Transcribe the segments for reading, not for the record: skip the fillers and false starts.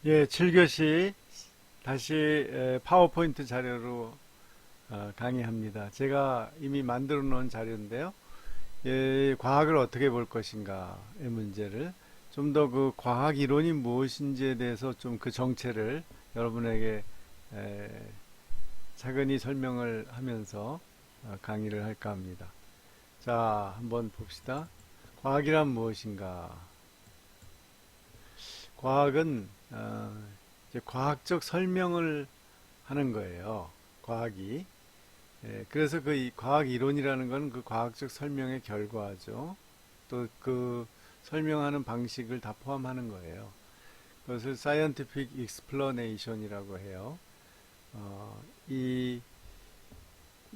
예, 7교시 다시 파워포인트 자료로 강의합니다. 제가 이미 만들어 놓은 자료인데요. 예, 과학을 어떻게 볼 것인가의 문제를 좀 더 그 과학 이론이 무엇인지에 대해서 좀 그 정체를 여러분에게 에, 차근히 설명을 하면서 강의를 할까 합니다. 자, 한번 봅시다. 과학이란 무엇인가? 과학은 이제 과학적 설명을 하는 거예요. 과학이. 그래서 그 과학 이론이라는 건 그 과학적 설명의 결과죠. 또 그 설명하는 방식을 다 포함하는 거예요. 그것을 scientific explanation이라고 해요. 이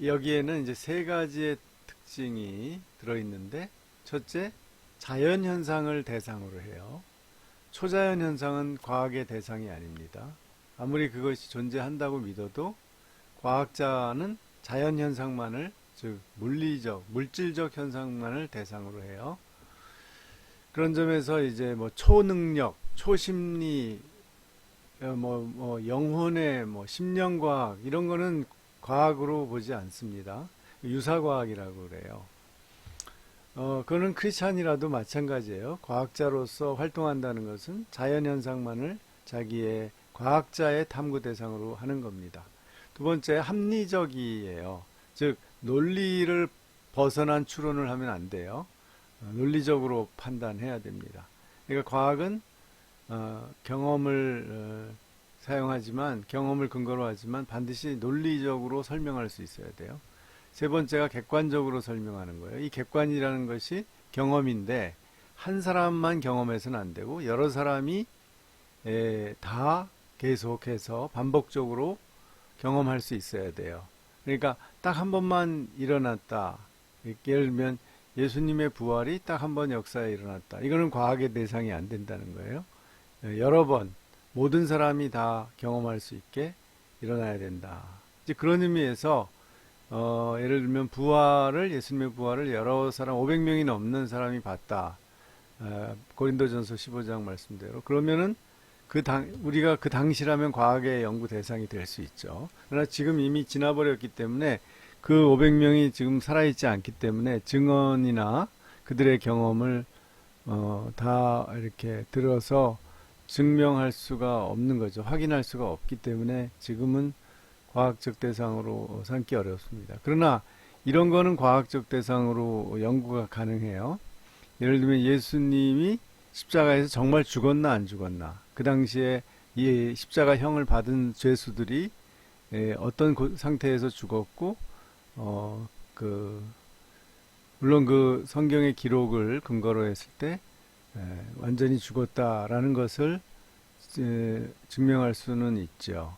여기에는 이제 세 가지의 특징이 들어있는데, 첫째, 자연 현상을 대상으로 해요. 초자연 현상은 과학의 대상이 아닙니다. 아무리 그것이 존재한다고 믿어도 과학자는 자연 현상만을, 즉 물리적, 물질적 현상만을 대상으로 해요. 그런 점에서 이제 뭐 초능력, 초심리, 영혼의 심령과학 이런 거는 과학으로 보지 않습니다. 유사과학이라고 그래요. 그거는 크리스찬이라도 마찬가지예요. 과학자로서 활동한다는 것은 자연현상만을 자기의 과학자의 탐구 대상으로 하는 겁니다. 두 번째, 합리적이에요. 즉, 논리를 벗어난 추론을 하면 안 돼요. 논리적으로 판단해야 됩니다. 그러니까 과학은 경험을 사용하지만, 경험을 근거로 하지만 반드시 논리적으로 설명할 수 있어야 돼요. 세 번째가 객관적으로 설명하는 거예요. 이 객관이라는 것이 경험인데 한 사람만 경험해서는 안 되고 여러 사람이 다 계속해서 반복적으로 경험할 수 있어야 돼요. 그러니까 딱 한 번만 일어났다. 예를 들면 예수님의 부활이 딱 한 번 역사에 일어났다. 이거는 과학의 대상이 안 된다는 거예요. 여러 번 모든 사람이 다 경험할 수 있게 일어나야 된다. 이제 그런 의미에서 예를 들면 예수님의 부활을 여러 사람, 500명이 넘는 사람이 봤다. 고린도전서 15장 말씀대로. 그러면은 우리가 그 당시라면 과학의 연구 대상이 될 수 있죠. 그러나 지금 이미 지나버렸기 때문에 그 500명이 지금 살아있지 않기 때문에 증언이나 그들의 경험을 다 이렇게 들어서 증명할 수가 없는 거죠. 확인할 수가 없기 때문에 지금은 과학적 대상으로 삼기 어렵습니다. 그러나 이런 거는 과학적 대상으로 연구가 가능해요. 예를 들면 예수님이 십자가에서 정말 죽었나 안 죽었나, 그 당시에 이 십자가형을 받은 죄수들이 어떤 상태에서 죽었고, 물론 그 성경의 기록을 근거로 했을 때 완전히 죽었다라는 것을 증명할 수는 있죠.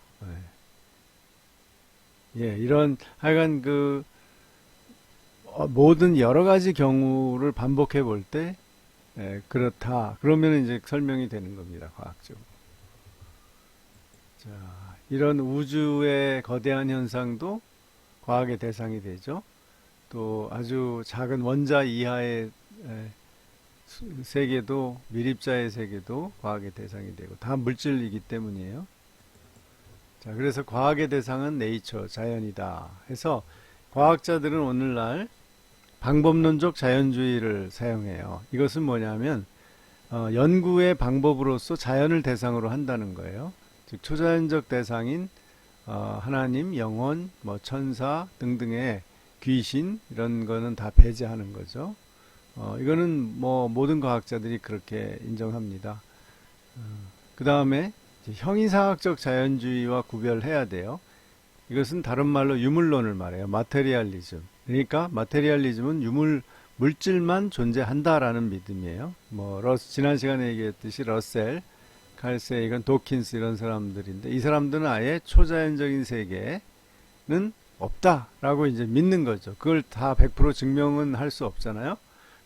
이런 하여간 모든 여러 가지 경우를 반복해 볼 때 그렇다. 그러면 이제 설명이 되는 겁니다. 과학적으로. 자, 이런 우주의 거대한 현상도 과학의 대상이 되죠. 또 아주 작은 원자 이하의 세계도, 미립자의 세계도 과학의 대상이 되고 다 물질이기 때문이에요. 자, 그래서 과학의 대상은 네이처, 자연이다 해서 과학자들은 오늘날 방법론적 자연주의를 사용해요. 이것은 뭐냐면 연구의 방법으로서 자연을 대상으로 한다는 거예요. 즉 초자연적 대상인 하나님, 영혼, 천사 등등의 귀신 이런 거는 다 배제하는 거죠. 이거는 모든 과학자들이 그렇게 인정합니다. 그 다음에 형이상학적 자연주의와 구별해야 돼요. 이것은 다른 말로 유물론을 말해요. 마테리얼리즘. 그러니까 마테리얼리즘은 물질만 존재한다라는 믿음이에요. 지난 시간에 얘기했듯이 러셀, 칼 세이건, 도킨스 이런 사람들인데 이 사람들은 아예 초자연적인 세계는 없다라고 이제 믿는 거죠. 그걸 다 100% 증명은 할 수 없잖아요.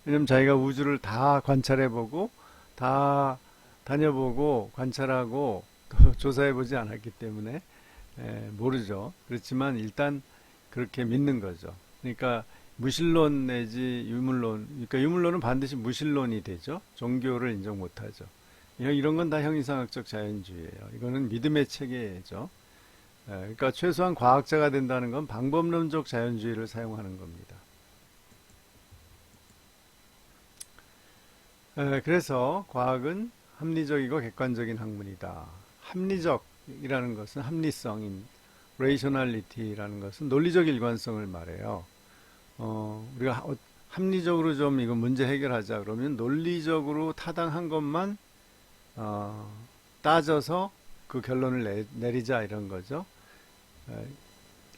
왜냐면 자기가 우주를 다 관찰해보고 다 다녀보고 관찰하고 또 조사해보지 않았기 때문에 모르죠. 그렇지만 일단 그렇게 믿는 거죠. 그러니까 무신론 내지 유물론, 그러니까 유물론은 반드시 무신론이 되죠. 종교를 인정 못하죠. 이런 건 다 형이상학적 자연주의예요. 이거는 믿음의 체계죠. 그러니까 최소한 과학자가 된다는 건 방법론적 자연주의를 사용하는 겁니다. 그래서 과학은 합리적이고 객관적인 학문이다. 합리적이라는 것은 합리성인 rationality라는 것은 논리적 일관성을 말해요. 우리가 합리적으로 좀 이거 문제 해결하자 그러면 논리적으로 타당한 것만 따져서 그 결론을 내리자 이런 거죠.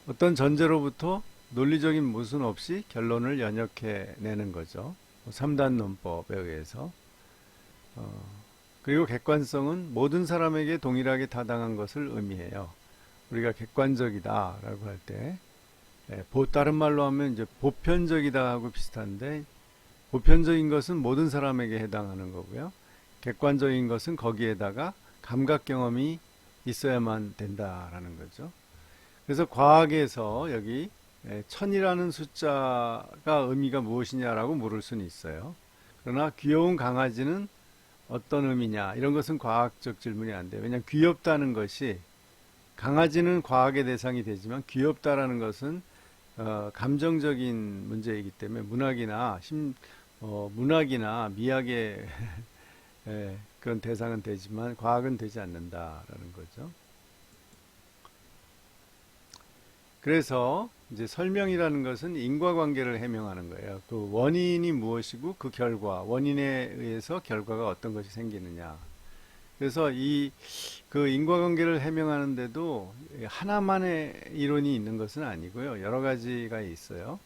어떤 전제로부터 논리적인 모순 없이 결론을 연역해 내는 거죠. 3단 논법에 의해서. 그리고 객관성은 모든 사람에게 동일하게 타당한 것을 의미해요. 우리가 객관적이다라고 할 때, 다른 말로 하면 이제 보편적이다 하고 비슷한데, 보편적인 것은 모든 사람에게 해당하는 거고요. 객관적인 것은 거기에다가 감각 경험이 있어야만 된다라는 거죠. 그래서 과학에서 여기 1000이라는 숫자가 의미가 무엇이냐라고 물을 수는 있어요. 그러나 귀여운 강아지는 어떤 의미냐 이런 것은 과학적 질문이 안 돼요. 왜냐하면 귀엽다는 것이 강아지는 과학의 대상이 되지만 귀엽다라는 것은 감정적인 문제이기 때문에 문학이나 미학의 그런 대상은 되지만 과학은 되지 않는다라는 거죠. 그래서 이제 설명이라는 것은 인과관계를 해명하는 거예요. 그 원인이 무엇이고 그 결과, 원인에 의해서 결과가 어떤 것이 생기느냐. 그래서 그 인과관계를 해명하는데도 하나만의 이론이 있는 것은 아니고요. 여러 가지가 있어요.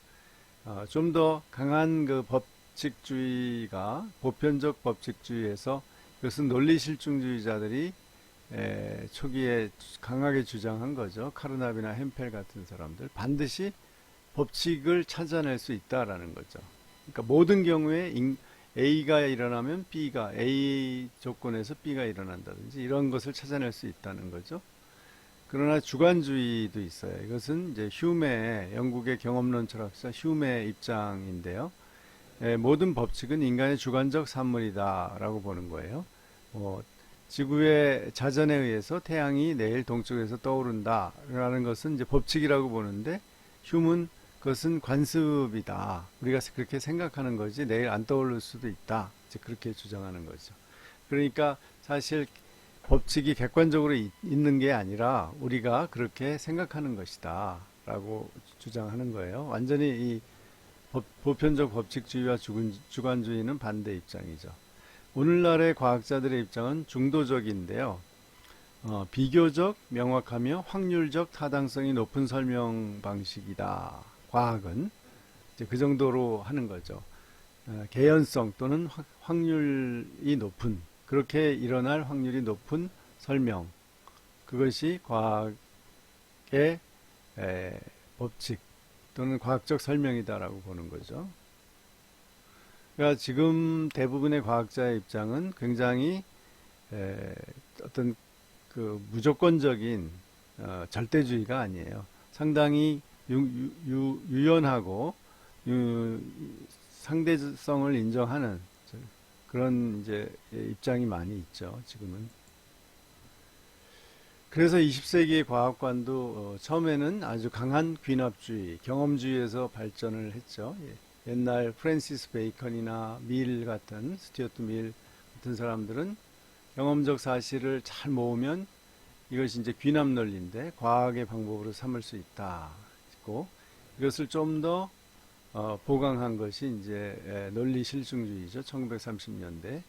좀 더 강한 그 법칙주의가 보편적 법칙주의에서 이것은 논리실증주의자들이 초기에 강하게 주장한 거죠. 카르납이나 햄펠 같은 사람들 반드시 법칙을 찾아낼 수 있다라는 거죠. 그러니까 모든 경우에 A가 일어나면 A 조건에서 B가 일어난다든지 이런 것을 찾아낼 수 있다는 거죠. 그러나 주관주의도 있어요. 이것은 이제 영국의 경험론 철학자 휴메의 입장인데요. 모든 법칙은 인간의 주관적 산물이다라고 보는 거예요. 지구의 자전에 의해서 태양이 내일 동쪽에서 떠오른다라는 것은 이제 법칙이라고 보는데 휴문 그것은 관습이다. 우리가 그렇게 생각하는 거지 내일 안 떠오를 수도 있다. 이제 그렇게 주장하는 거죠. 그러니까 사실 법칙이 객관적으로 있는 게 아니라 우리가 그렇게 생각하는 것이다. 라고 주장하는 거예요. 완전히 이 보편적 법칙주의와 주관주의는 반대 입장이죠. 오늘날의 과학자들의 입장은 중도적인데요. 비교적 명확하며 확률적 타당성이 높은 설명 방식이다. 과학은 이제 그 정도로 하는 거죠. 개연성 또는 확률이 높은 그렇게 일어날 확률이 높은 설명 그것이 과학의 법칙 또는 과학적 설명이다라고 보는 거죠. 그러니까 지금 대부분의 과학자의 입장은 굉장히 어떤 그 무조건적인 절대주의가 아니에요. 상당히 유연하고 상대성을 인정하는 그런 이제 입장이 많이 있죠. 지금은. 그래서 20세기의 과학관도 처음에는 아주 강한 귀납주의, 경험주의에서 발전을 했죠. 옛날 프랜시스 베이컨이나 스튜어트 밀 같은 사람들은 경험적 사실을 잘 모으면 이것이 이제 귀납 논리인데 과학의 방법으로 삼을 수 있다. 이것을 좀 더 보강한 것이 이제 논리 실증주의죠. 1930년대.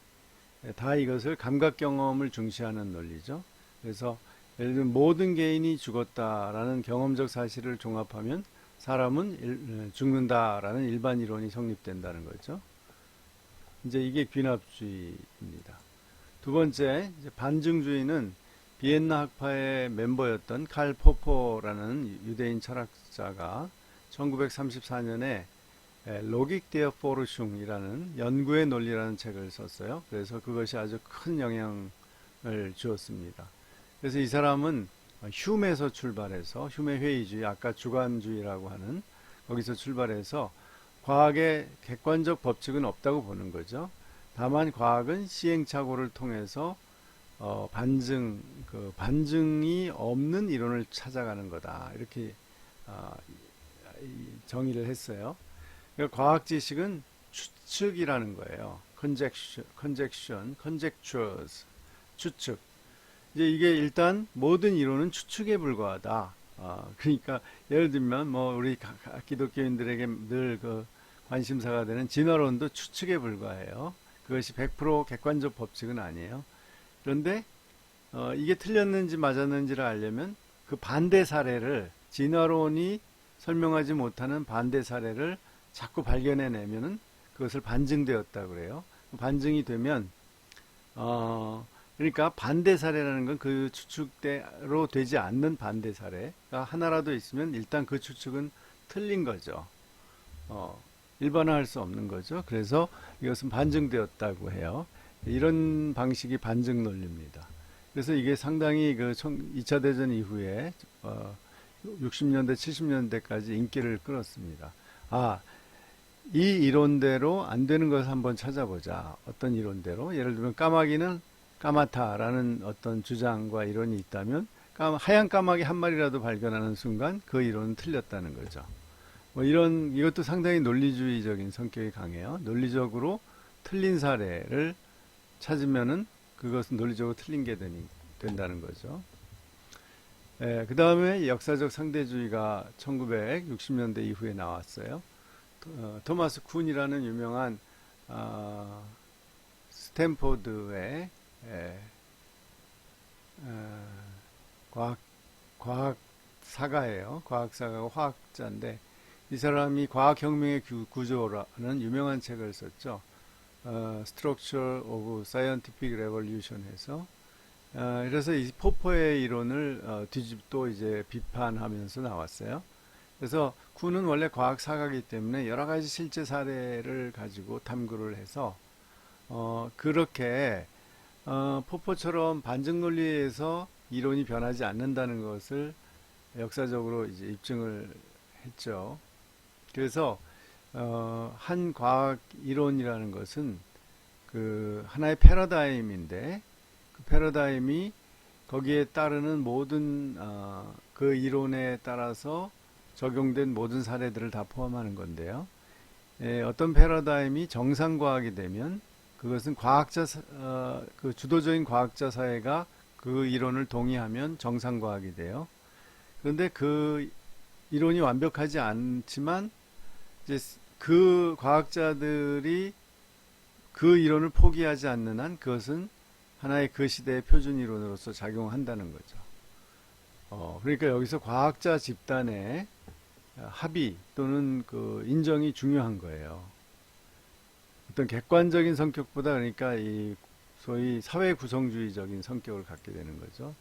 다 이것을 감각 경험을 중시하는 논리죠. 그래서 예를 들면 모든 개인이 죽었다라는 경험적 사실을 종합하면 사람은 죽는다라는 일반 이론이 성립된다는 거죠. 이제 이게 귀납주의입니다. 두 번째, 이제 반증주의는 비엔나 학파의 멤버였던 칼 포퍼라는 유대인 철학자가 1934년에 로깃 데어 포르슝이라는 연구의 논리라는 책을 썼어요. 그래서 그것이 아주 큰 영향을 주었습니다. 그래서 이 사람은 휴메에서 출발해서 휴메 회의주의, 아까 주관주의라고 하는 거기서 출발해서 과학의 객관적 법칙은 없다고 보는 거죠. 다만 과학은 시행착오를 통해서 반증이 없는 이론을 찾아가는 거다. 이렇게 어, 정의를 했어요. 그러니까 과학 지식은 추측이라는 거예요. conjectures, 추측. 이제 이게 일단 모든 이론은 추측에 불과하다. 그러니까 예를 들면 뭐 우리 기독교인들에게 늘 그 관심사가 되는 진화론도 추측에 불과해요. 그것이 100% 객관적 법칙은 아니에요. 그런데 이게 틀렸는지 맞았는지를 알려면 그 반대 사례를 진화론이 설명하지 못하는 반대 사례를 자꾸 발견해내면은 그것을 반증되었다 그래요. 반증이 되면 그러니까 반대 사례라는 건 그 추측대로 되지 않는 반대 사례가 하나라도 있으면 일단 그 추측은 틀린 거죠. 일반화할 수 없는 거죠. 그래서 이것은 반증되었다고 해요. 이런 방식이 반증 논리입니다. 그래서 이게 상당히 그 2차 대전 이후에 60년대, 70년대까지 인기를 끌었습니다. 이 이론대로 안 되는 것을 한번 찾아보자. 어떤 이론대로? 예를 들면 까마귀는 까마타라는 어떤 주장과 이론이 있다면 하얀 까마귀 한 마리라도 발견하는 순간 그 이론은 틀렸다는 거죠. 뭐 이것도 상당히 논리주의적인 성격이 강해요. 논리적으로 틀린 사례를 찾으면은 그것은 논리적으로 틀린 게 된다는 거죠. 그 다음에 역사적 상대주의가 1960년대 이후에 나왔어요. 토마스 쿤이라는 유명한 스탠포드의 과학사가예요. 과학사가고 화학자인데 이 사람이 과학혁명의 구조라는 유명한 책을 썼죠. Structure of Scientific Revolution에서 그래서 이 포퍼의 이론을 또 이제 비판하면서 나왔어요. 그래서 쿤은 원래 과학사가이기 때문에 여러 가지 실제 사례를 가지고 탐구를 해서 그렇게 포퍼처럼 반증 논리에서 이론이 변하지 않는다는 것을 역사적으로 이제 입증을 했죠. 그래서 한 과학 이론이라는 것은 그 하나의 패러다임인데 그 패러다임이 거기에 따르는 모든 그 이론에 따라서 적용된 모든 사례들을 다 포함하는 건데요. 어떤 패러다임이 정상과학이 되면 그것은 그 주도적인 과학자 사회가 그 이론을 동의하면 정상과학이 돼요. 그런데 그 이론이 완벽하지 않지만 이제 그 과학자들이 그 이론을 포기하지 않는 한 그것은 하나의 그 시대의 표준 이론으로서 작용한다는 거죠. 그러니까 여기서 과학자 집단의 합의 또는 그 인정이 중요한 거예요. 어떤 객관적인 성격보다 그러니까 이 소위 사회 구성주의적인 성격을 갖게 되는 거죠.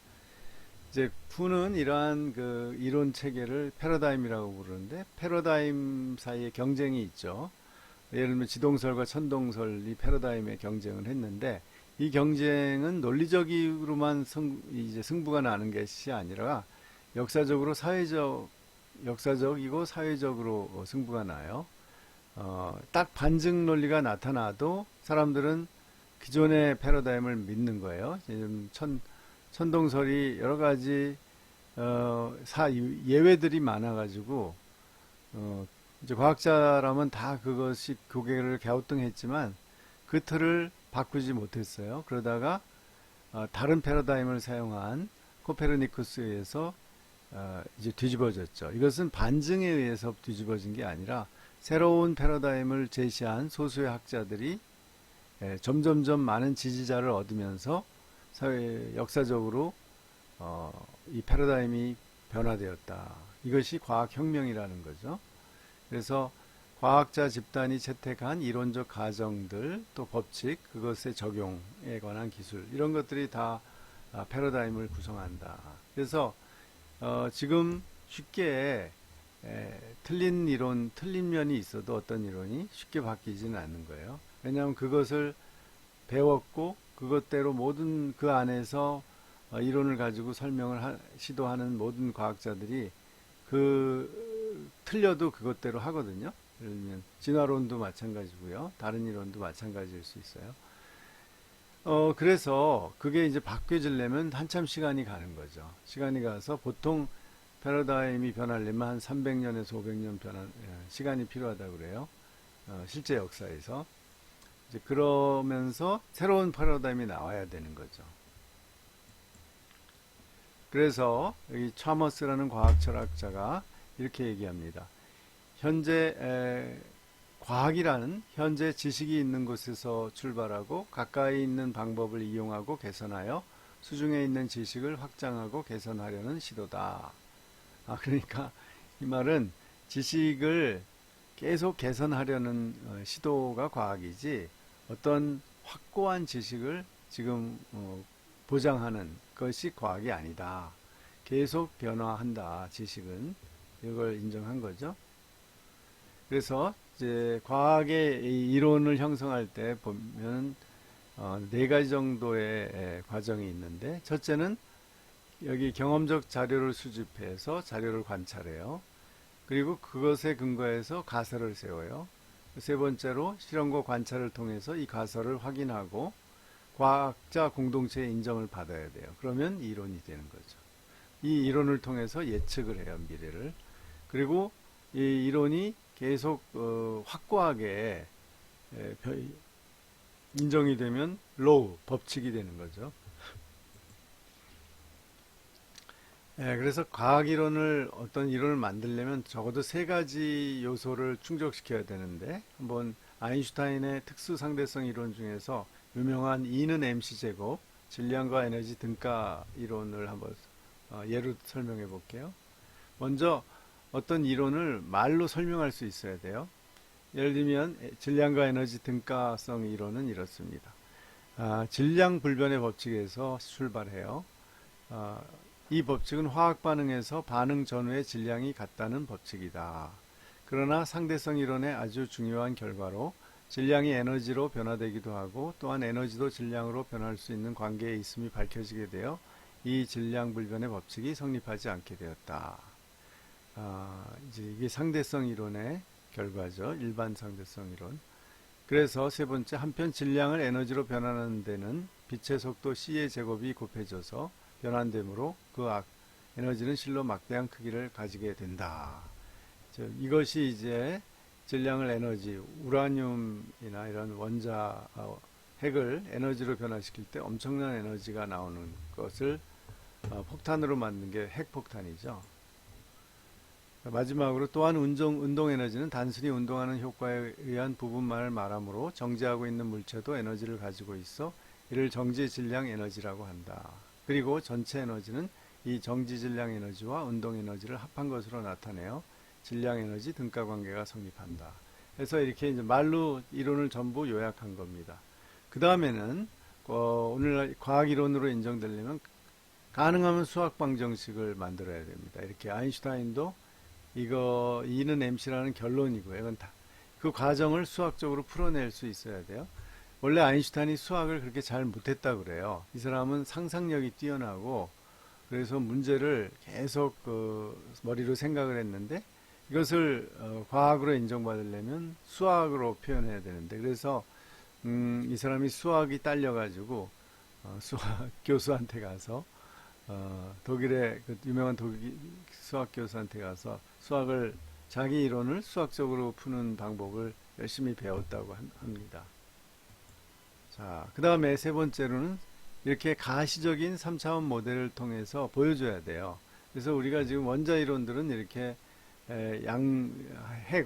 이제 쿤은 이러한 그 이론 체계를 패러다임이라고 부르는데 패러다임 사이에 경쟁이 있죠. 예를 들면 지동설과 천동설이 패러다임의 경쟁을 했는데 이 경쟁은 논리적으로만 이제 승부가 나는 것이 아니라 역사적이고 사회적으로 승부가 나요. 딱 반증 논리가 나타나도 사람들은 기존의 패러다임을 믿는 거예요. 천동설이 여러 가지 예외들이 많아가지고 이제 과학자라면 다 그것이 고개를 갸우뚱했지만 그 틀을 바꾸지 못했어요. 그러다가 다른 패러다임을 사용한 코페르니쿠스에 의해서 이제 뒤집어졌죠. 이것은 반증에 의해서 뒤집어진 게 아니라 새로운 패러다임을 제시한 소수의 학자들이 점점점 많은 지지자를 얻으면서 역사적으로 이 패러다임이 변화되었다. 이것이 과학혁명이라는 거죠. 그래서 과학자 집단이 채택한 이론적 가정들, 또 법칙, 그것의 적용에 관한 기술 이런 것들이 다 패러다임을 구성한다. 그래서 지금 쉽게 틀린 면이 있어도 어떤 이론이 쉽게 바뀌지는 않는 거예요. 왜냐하면 그것을 배웠고 그것대로 모든 그 안에서 이론을 가지고 설명을 시도하는 모든 과학자들이 틀려도 그것대로 하거든요. 예를 들면 진화론도 마찬가지고요. 다른 이론도 마찬가지일 수 있어요. 그래서 그게 이제 바뀌어지려면 한참 시간이 가는 거죠. 시간이 가서 보통 패러다임이 변하려면 한 300년에서 500년 시간이 필요하다고 그래요. 실제 역사에서. 이제 그러면서 새로운 패러다임이 나와야 되는 거죠. 그래서 여기 차머스라는 과학 철학자가 이렇게 얘기합니다. 과학이라는 현재 지식이 있는 곳에서 출발하고 가까이 있는 방법을 이용하고 개선하여 수중에 있는 지식을 확장하고 개선하려는 시도다. 그러니까 이 말은 지식을 계속 개선하려는 시도가 과학이지 어떤 확고한 지식을 지금 보장하는 것이 과학이 아니다. 계속 변화한다. 지식은 이걸 인정한 거죠. 그래서 이제 과학의 이론을 형성할 때 보면 네 가지 정도의 과정이 있는데 첫째는 여기 경험적 자료를 수집해서 자료를 관찰해요. 그리고 그것에 근거해서 가설을 세워요. 세 번째로 실험과 관찰을 통해서 이 가설을 확인하고 과학자 공동체의 인정을 받아야 돼요. 그러면 이론이 되는 거죠. 이 이론을 통해서 예측을 해요. 미래를. 그리고 이 이론이 계속 확고하게 인정이 되면 로우, 법칙이 되는 거죠. 그래서 과학 이론을 어떤 이론을 만들려면 적어도 세 가지 요소를 충족시켜야 되는데 한번 아인슈타인의 특수 상대성 이론 중에서 유명한 E는 mc 제곱, 질량과 에너지 등가 이론을 한번 예로 설명해 볼게요. 먼저 어떤 이론을 말로 설명할 수 있어야 돼요. 예를 들면 질량과 에너지 등가성 이론은 이렇습니다. 질량 불변의 법칙에서 출발해요. 이 법칙은 화학 반응에서 반응 전후의 질량이 같다는 법칙이다. 그러나 상대성 이론의 아주 중요한 결과로 질량이 에너지로 변화되기도 하고 또한 에너지도 질량으로 변할 수 있는 관계에 있음이 밝혀지게 되어 이 질량 불변의 법칙이 성립하지 않게 되었다. 이제 이게 상대성 이론의 결과죠. 일반 상대성 이론. 그래서 세 번째, 한편 질량을 에너지로 변하는 데는 빛의 속도 c의 제곱이 곱해져서 변환되므로 그 에너지는 실로 막대한 크기를 가지게 된다. 이것이 이제 질량을 에너지, 우라늄이나 이런 원자 핵을 에너지로 변화시킬 때 엄청난 에너지가 나오는 것을 폭탄으로 만든 게 핵폭탄이죠. 마지막으로 또한 운동 에너지는 단순히 운동하는 효과에 의한 부분만을 말하므로 정지하고 있는 물체도 에너지를 가지고 있어 이를 정지 질량 에너지라고 한다. 그리고 전체 에너지는 이 정지 질량 에너지와 운동 에너지를 합한 것으로 나타내어 질량 에너지 등가 관계가 성립한다. 그래서 이렇게 이제 말로 이론을 전부 요약한 겁니다. 그 다음에는 오늘날 과학 이론으로 인정되려면 가능하면 수학 방정식을 만들어야 됩니다. 이렇게 아인슈타인도 이거 E는 mc라는 결론이고요. 이건 그 과정을 수학적으로 풀어낼 수 있어야 돼요. 원래 아인슈타인이 수학을 그렇게 잘 못했다고 그래요. 이 사람은 상상력이 뛰어나고 그래서 문제를 계속 머리로 생각을 했는데 이것을 과학으로 인정받으려면 수학으로 표현해야 되는데 그래서 이 사람이 수학이 딸려가지고 수학 교수한테 가서 독일의 그 유명한 독일 수학 교수한테 가서 수학을 자기 이론을 수학적으로 푸는 방법을 열심히 배웠다고 합니다. 자, 그 다음에 세 번째로는 이렇게 가시적인 3차원 모델을 통해서 보여줘야 돼요. 그래서 우리가 지금 원자 이론들은 이렇게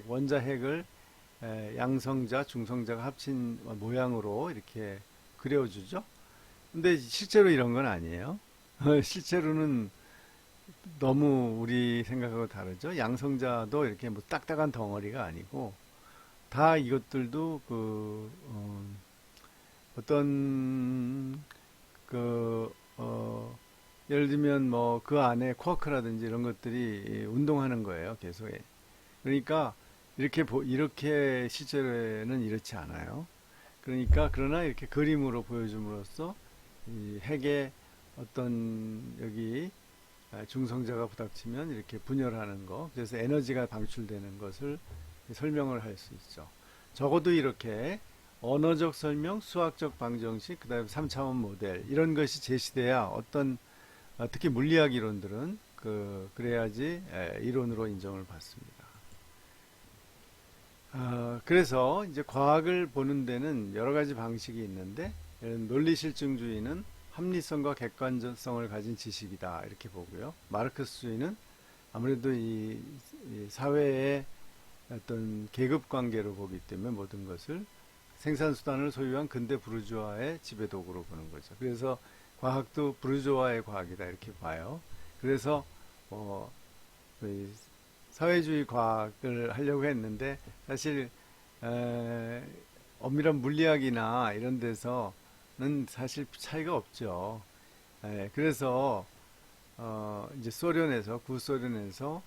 원자 핵을 양성자, 중성자가 합친 모양으로 이렇게 그려주죠. 근데 실제로 이런 건 아니에요. 실제로는 너무 우리 생각하고 다르죠. 양성자도 이렇게 뭐 딱딱한 덩어리가 아니고 다 이것들도 어떤 예를 들면 뭐 그 안에 쿼크라든지 이런 것들이 운동하는 거예요. 계속. 그러니까 이렇게 실제로는 이렇지 않아요. 그러나 이렇게 그림으로 보여줌으로써 이 핵의 어떤 여기 중성자가 부닥치면 이렇게 분열하는 거, 그래서 에너지가 방출되는 것을 설명을 할 수 있죠. 적어도 이렇게 언어적 설명, 수학적 방정식, 그 다음에 3차원 모델 이런 것이 제시돼야 어떤 특히 물리학 이론들은 그래야지 이론으로 인정을 받습니다. 그래서 이제 과학을 보는 데는 여러 가지 방식이 있는데 논리실증주의는 합리성과 객관성을 가진 지식이다 이렇게 보고요. 마르크스주의는 아무래도 이 사회의 어떤 계급 관계로 보기 때문에 모든 것을 생산수단을 소유한 근대 부르주아의 지배도구로 보는 거죠. 그래서 과학도 부르주아의 과학이다 이렇게 봐요. 그래서 사회주의 과학을 하려고 했는데 사실 엄밀한 물리학이나 이런 데서는 사실 차이가 없죠. 그래서 이제 소련에서 구소련에서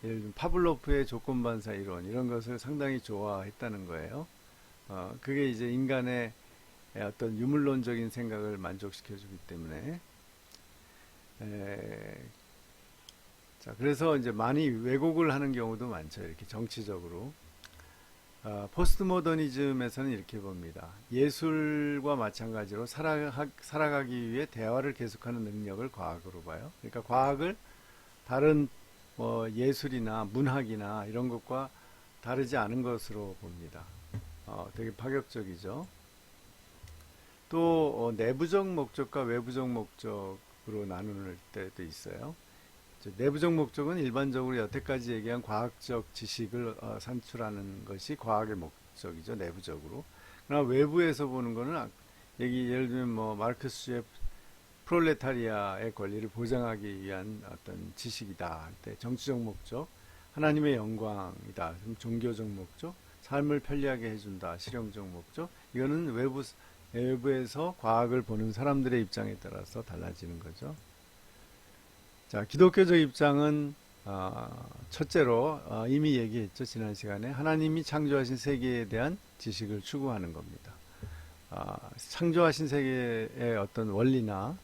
예를 들면 파블로프의 조건반사 이론 이런 것을 상당히 좋아했다는 거예요. 그게 이제 인간의 어떤 유물론적인 생각을 만족시켜주기 때문에 자, 그래서 이제 많이 왜곡을 하는 경우도 많죠. 이렇게 정치적으로. 포스트 모더니즘에서는 이렇게 봅니다. 예술과 마찬가지로 살아가기 위해 대화를 계속하는 능력을 과학으로 봐요. 그러니까 과학을 다른 예술이나 문학이나 이런 것과 다르지 않은 것으로 봅니다. 되게 파격적이죠. 또 내부적 목적과 외부적 목적으로 나눌 때도 있어요. 내부적 목적은 일반적으로 여태까지 얘기한 과학적 지식을 산출하는 것이 과학의 목적이죠. 내부적으로. 그러나 외부에서 보는 거는 예를 들면 마르크스주의 프롤레타리아의 권리를 보장하기 위한 어떤 지식이다 할 때 정치적 목적, 하나님의 영광이다, 종교적 목적, 삶을 편리하게 해준다, 실용적 목적. 이거는 외부에서 과학을 보는 사람들의 입장에 따라서 달라지는 거죠. 자, 기독교적 입장은 첫째로 이미 얘기했죠. 지난 시간에 하나님이 창조하신 세계에 대한 지식을 추구하는 겁니다. 창조하신 세계의 어떤 원리나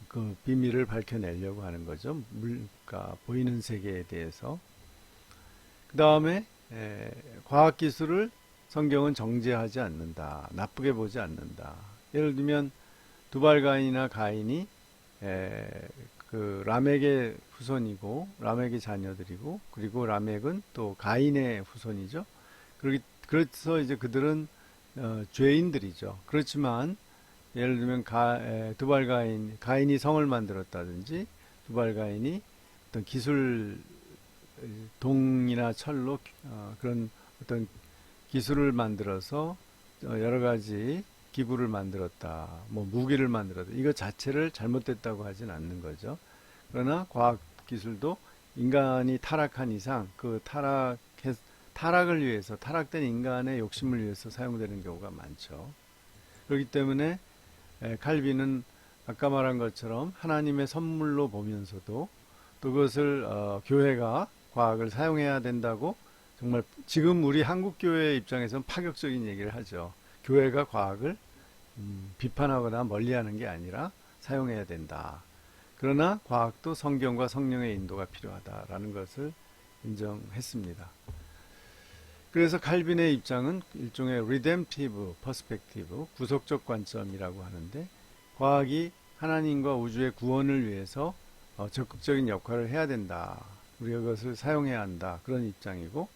그 비밀을 밝혀내려고 하는 거죠. 그러니까 보이는 세계에 대해서. 그 다음에 과학기술을 성경은 정죄하지 않는다. 나쁘게 보지 않는다. 예를 들면 두발가인이나 가인이 그 라멕의 후손이고 라멕의 자녀들이고 그리고 라멕은 또 가인의 후손이죠. 그래서 이제 그들은 죄인들이죠. 그렇지만 예를 들면 가인이 성을 만들었다든지 두발가인이 어떤 기술 동이나 철로 그런 어떤 기술을 만들어서 여러 가지 기구를 만들었다, 무기를 만들었다. 이거 자체를 잘못됐다고 하진 않는 거죠. 그러나 과학 기술도 인간이 타락한 이상 그 타락을 위해서 타락된 인간의 욕심을 위해서 사용되는 경우가 많죠. 그렇기 때문에 칼빈은 아까 말한 것처럼 하나님의 선물로 보면서도 또 그것을 교회가 과학을 사용해야 된다고 정말 지금 우리 한국 교회 입장에서는 파격적인 얘기를 하죠. 교회가 과학을 비판하거나 멀리하는 게 아니라 사용해야 된다. 그러나 과학도 성경과 성령의 인도가 필요하다라는 것을 인정했습니다. 그래서 칼빈의 입장은 일종의 redemptive perspective, 구속적 관점이라고 하는데 과학이 하나님과 우주의 구원을 위해서 적극적인 역할을 해야 된다. 우리가 그것을 사용해야 한다. 그런 입장이고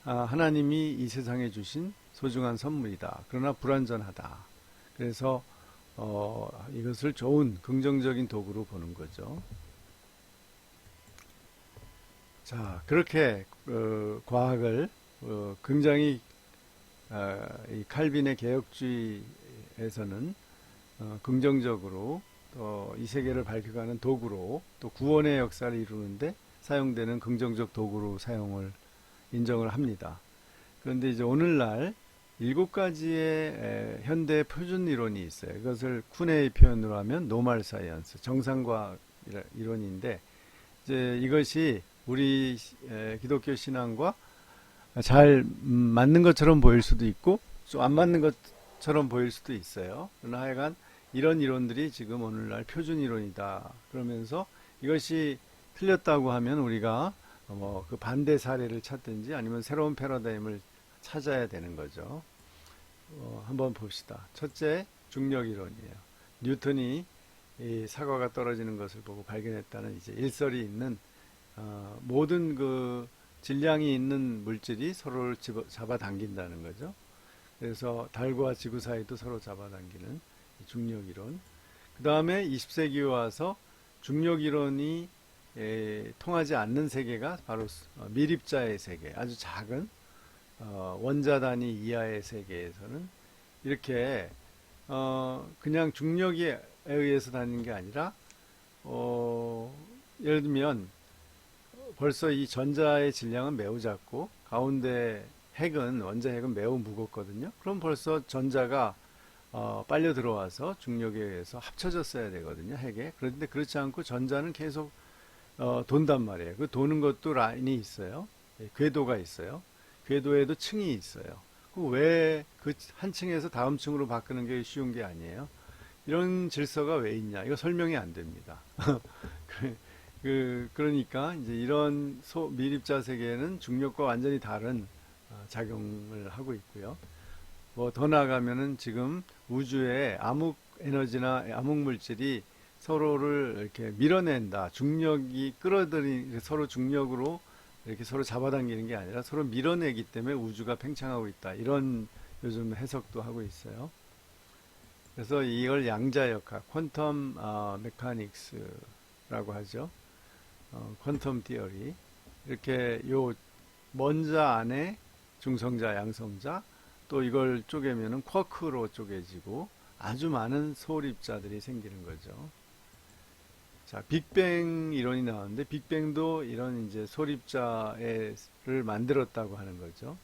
하나님이 이 세상에 주신 소중한 선물이다. 그러나 불완전하다. 그래서 이것을 좋은 긍정적인 도구로 보는 거죠. 자, 그렇게 과학을 굉장히 이 칼빈의 개혁주의에서는 긍정적으로 또 이 세계를 밝혀가는 도구로 또 구원의 역사를 이루는데 사용되는 긍정적 도구로 사용을 인정을 합니다. 그런데 이제 오늘날 7가지의 현대 표준 이론이 있어요. 이것을 쿠네의 표현으로 하면 노멀 사이언스, 정상과학 이론인데 이제 이것이 우리 기독교 신앙과 잘 맞는 것처럼 보일 수도 있고 좀 안 맞는 것처럼 보일 수도 있어요. 그러나 하여간 이런 이론들이 지금 오늘날 표준 이론이다. 그러면서 이것이 틀렸다고 하면 우리가 뭐 그 반대 사례를 찾든지 아니면 새로운 패러다임을 찾아야 되는 거죠. 한번 봅시다. 첫째, 중력 이론이에요. 뉴턴이 이 사과가 떨어지는 것을 보고 발견했다는 이제 일설이 있는 모든 그 질량이 있는 물질이 서로를 잡아당긴다는 거죠. 그래서 달과 지구 사이도 서로 잡아당기는 중력 이론. 그 다음에 20세기에 와서 중력 이론이 통하지 않는 세계가 바로 미립자의 세계, 아주 작은 원자 단위 이하의 세계에서는 이렇게 그냥 중력에 의해서 다니는 게 아니라 예를 들면 벌써 이 전자의 질량은 매우 작고 가운데 원자 핵은 매우 무겁거든요. 그럼 벌써 전자가 빨려 들어와서 중력에 의해서 합쳐졌어야 되거든요, 핵에. 그런데 그렇지 않고 전자는 계속 돈단 말이에요. 그 도는 것도 라인이 있어요. 궤도가 있어요. 궤도에도 층이 있어요. 왜 그 한 층에서 다음 층으로 바꾸는 게 쉬운 게 아니에요? 이런 질서가 왜 있냐? 이거 설명이 안 됩니다. 그러니까 이제 이런 미립자 세계는 중력과 완전히 다른 작용을 하고 있고요. 뭐 더 나아가면은 지금 우주에 암흑 에너지나 암흑 물질이 서로를 이렇게 밀어낸다. 중력이 서로 중력으로 이렇게 서로 잡아당기는 게 아니라 서로 밀어내기 때문에 우주가 팽창하고 있다. 이런 요즘 해석도 하고 있어요. 그래서 이걸 양자역학, 퀀텀 메카닉스라고 하죠. 퀀텀 티어리. 이렇게 요 먼자 안에 중성자, 양성자, 또 이걸 쪼개면은 쿼크로 쪼개지고 아주 많은 소립자들이 생기는 거죠. 자, 빅뱅 이론이 나왔는데 빅뱅도 이런 이제 소립자를 만들었다고 하는 거죠.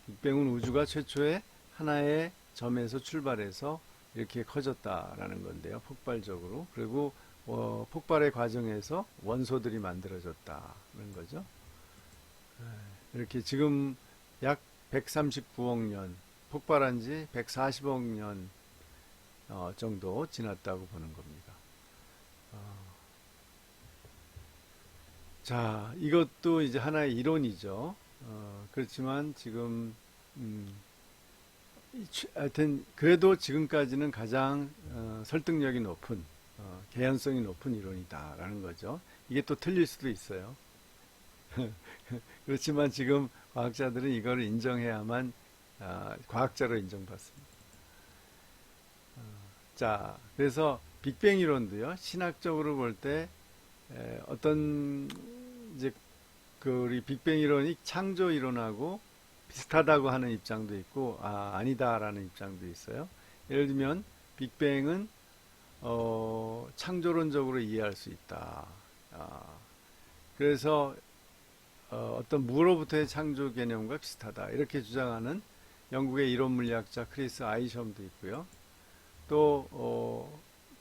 빅뱅은 우주가 최초에 하나의 점에서 출발해서 이렇게 커졌다라는 건데요. 폭발적으로. 그리고 폭발의 과정에서 원소들이 만들어졌다는 거죠. 이렇게 지금 약 139억 년, 폭발한 지 140억 년 정도 지났다고 보는 겁니다. 자, 이것도 이제 하나의 이론이죠. 그렇지만 지금 하여튼 그래도 지금까지는 가장 설득력이 높은 개연성이 높은 이론이다라는 거죠. 이게 또 틀릴 수도 있어요. 그렇지만 지금 과학자들은 이걸 인정해야만 과학자로 인정받습니다. 자, 그래서 빅뱅 이론도요. 신학적으로 볼 때 어떤 이제 우리 빅뱅 이론이 창조 이론하고 비슷하다고 하는 입장도 있고 아니다라는 입장도 있어요. 예를 들면 빅뱅은 창조론적으로 이해할 수 있다. 그래서 어떤 무로부터의 창조 개념과 비슷하다. 이렇게 주장하는 영국의 이론 물리학자 크리스 아이섬도 있고요. 또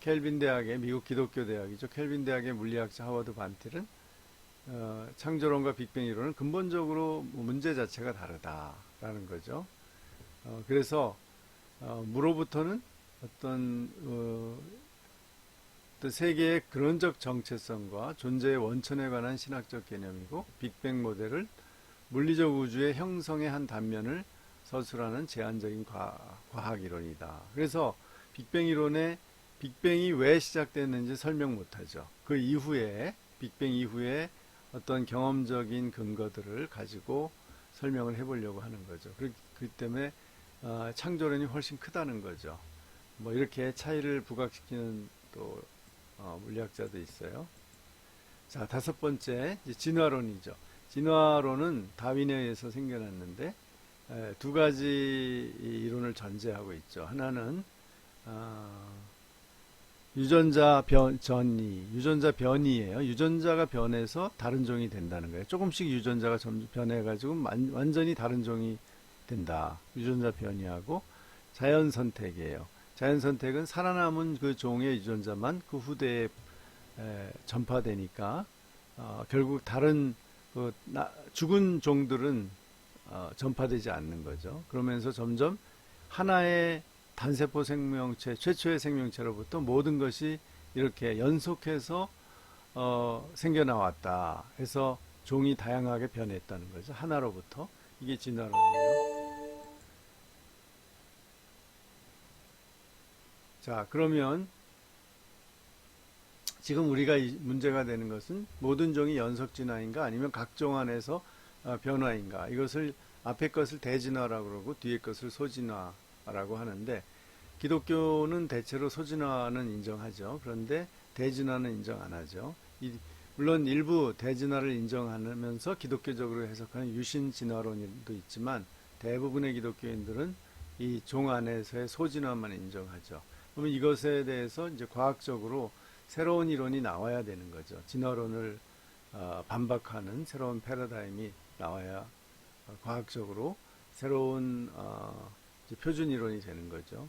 켈빈 대학의 미국 기독교 대학이죠. 켈빈 대학의 물리학자 하워드 반틸은 창조론과 빅뱅 이론은 근본적으로 문제 자체가 다르다라는 거죠. 그래서 무로부터는 어떤 세계의 근원적 정체성과 존재의 원천에 관한 신학적 개념이고 빅뱅 모델을 물리적 우주의 형성의 한 단면을 서술하는 제한적인 과학 이론이다. 그래서 빅뱅 이론에 빅뱅이 왜 시작됐는지 설명 못하죠. 그 이후에 빅뱅 이후에 어떤 경험적인 근거들을 가지고 설명을 해보려고 하는 거죠. 그렇기 때문에 창조론이 훨씬 크다는 거죠. 뭐 이렇게 차이를 부각시키는 또 물리학자도 있어요. 자, 다섯 번째 진화론이죠. 진화론은 다윈에 의해서 생겨났는데 두 가지 이론을 전제하고 있죠. 하나는 유전자 변이에요. 유전자가 변해서 다른 종이 된다는 거예요. 조금씩 유전자가 변해가지고 완전히 다른 종이 된다. 유전자 변이하고 자연 선택이에요. 자연 선택은 살아남은 그 종의 유전자만 그 후대에 전파되니까 결국 다른 죽은 종들은 전파되지 않는 거죠. 그러면서 점점 하나의 단세포 생명체, 최초의 생명체로부터 모든 것이 이렇게 연속해서 생겨나왔다 해서 종이 다양하게 변했다는 거죠. 하나로부터. 이게 진화론이에요. 자, 그러면 지금 우리가 문제가 되는 것은 모든 종이 연속 진화인가 아니면 각 종 안에서 변화인가. 이것을 앞에 것을 대진화라고 그러고 뒤에 것을 소진화라고 하는데 기독교는 대체로 소진화는 인정하죠. 그런데 대진화는 인정 안 하죠. 물론 일부 대진화를 인정하면서 기독교적으로 해석하는 유신 진화론도 있지만 대부분의 기독교인들은 이 종 안에서의 소진화만 인정하죠. 그러면 이것에 대해서 이제 과학적으로 새로운 이론이 나와야 되는 거죠. 진화론을 반박하는 새로운 패러다임이 나와야 과학적으로 새로운 표준 이론이 되는 거죠.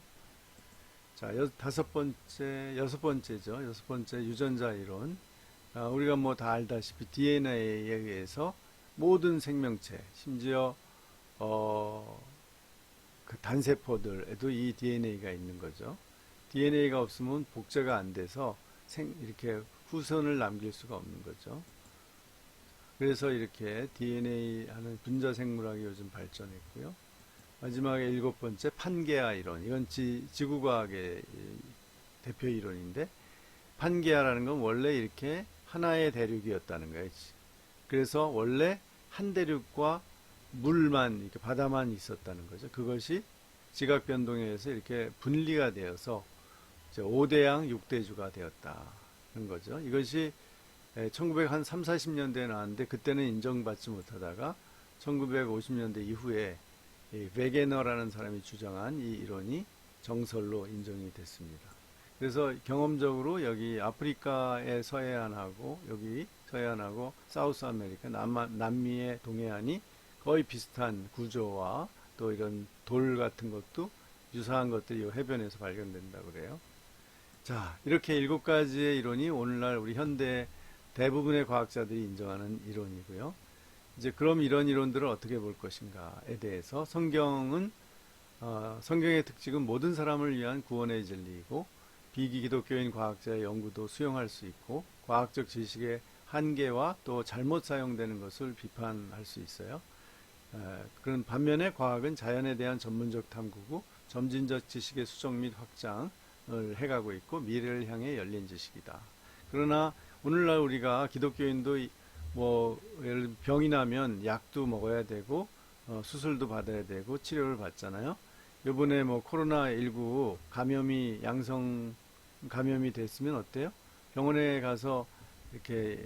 자, 여섯 번째죠. 여섯 번째 유전자 이론. 우리가 뭐 다 알다시피 DNA에 의해서 모든 생명체, 심지어 그 단세포들에도 이 DNA가 있는 거죠. DNA가 없으면 복제가 안 돼서 이렇게 후손을 남길 수가 없는 거죠. 그래서 이렇게 DNA 하는 분자 생물학이 요즘 발전했고요. 마지막에 일곱 번째 판게아 이론. 이건 지구과학의 대표 이론인데 판게아라는 건 원래 이렇게 하나의 대륙이었다는 거예요. 그래서 원래 한 대륙과 물만 이렇게 바다만 있었다는 거죠. 그것이 지각 변동에 의해서 이렇게 분리가 되어서 5대양 6대주가 되었다는 거죠. 이것이 1930, 40년대에 나왔는데 그때는 인정받지 못하다가 1950년대 이후에 베게너라는 사람이 주장한 이 이론이 정설로 인정이 됐습니다. 그래서 경험적으로 여기 아프리카의 서해안하고 여기 서해안하고 사우스 아메리카 남미의 동해안이 거의 비슷한 구조와 또 이런 돌 같은 것도 유사한 것들이 이 해변에서 발견된다고 그래요. 자, 이렇게 일곱 가지의 이론이 오늘날 우리 현대 대부분의 과학자들이 인정하는 이론이고요. 이제 그럼 이런 이론들을 어떻게 볼 것인가에 대해서 성경의 특징은 모든 사람을 위한 구원의 진리이고 비기독교인 과학자의 연구도 수용할 수 있고 과학적 지식의 한계와 또 잘못 사용되는 것을 비판할 수 있어요. 그런 반면에 과학은 자연에 대한 전문적 탐구고 점진적 지식의 수정 및 확장을 해가고 있고 미래를 향해 열린 지식이다. 그러나 오늘날 우리가 기독교인도 뭐 예를 들어 병이 나면 약도 먹어야 되고 수술도 받아야 되고 치료를 받잖아요. 이번에 뭐 코로나19 양성 감염이 됐으면 어때요? 병원에 가서 이렇게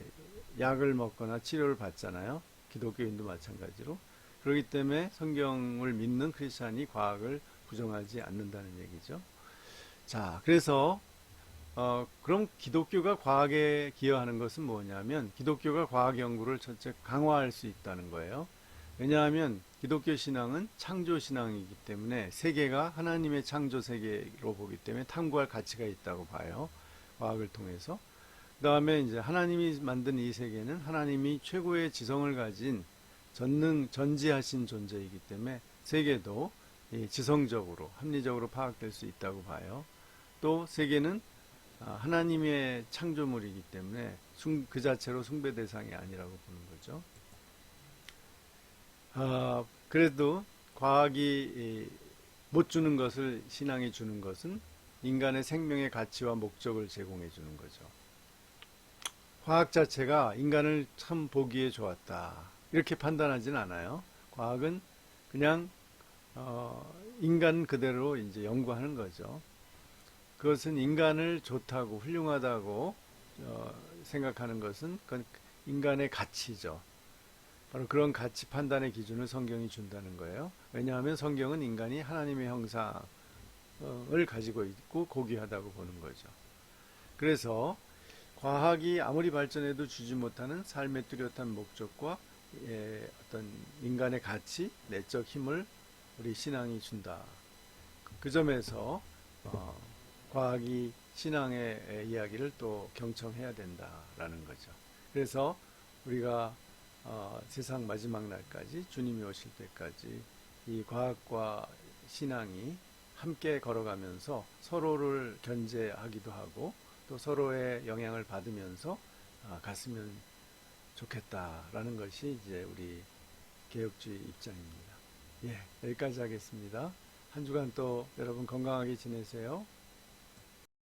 약을 먹거나 치료를 받잖아요. 기독교인도 마찬가지로. 그렇기 때문에 성경을 믿는 크리스찬이 과학을 부정하지 않는다는 얘기죠. 자, 그래서 그럼 기독교가 과학에 기여하는 것은 뭐냐면 기독교가 과학 연구를 첫째 강화할 수 있다는 거예요. 왜냐하면 기독교 신앙은 창조 신앙이기 때문에 세계가 하나님의 창조 세계로 보기 때문에 탐구할 가치가 있다고 봐요. 과학을 통해서. 그 다음에 이제 하나님이 만든 이 세계는 하나님이 최고의 지성을 가진 전지하신 존재이기 때문에 세계도 지성적으로 합리적으로 파악될 수 있다고 봐요. 또 세계는 하나님의 창조물이기 때문에 그 자체로 숭배 대상이 아니라고 보는 거죠. 그래도 과학이 못 주는 것을 신앙이 주는 것은 인간의 생명의 가치와 목적을 제공해 주는 거죠. 과학 자체가 인간을 참 보기에 좋았다. 이렇게 판단하지는 않아요. 과학은 그냥 인간 그대로 이제 연구하는 거죠. 그것은 인간을 좋다고 훌륭하다고 생각하는 것은 그건 인간의 가치죠. 바로 그런 가치 판단의 기준을 성경이 준다는 거예요. 왜냐하면 성경은 인간이 하나님의 형상을 가지고 있고 고귀하다고 보는 거죠. 그래서 과학이 아무리 발전해도 주지 못하는 삶의 뚜렷한 목적과 어떤 인간의 가치, 내적 힘을 우리 신앙이 준다. 그 점에서 과학이 신앙의 이야기를 또 경청해야 된다라는 거죠. 그래서 우리가 세상 마지막 날까지 주님이 오실 때까지 이 과학과 신앙이 함께 걸어가면서 서로를 견제하기도 하고 또 서로의 영향을 받으면서 갔으면 좋겠다라는 것이 이제 우리 개혁주의 입장입니다. 예, 여기까지 하겠습니다. 한 주간 또 여러분 건강하게 지내세요.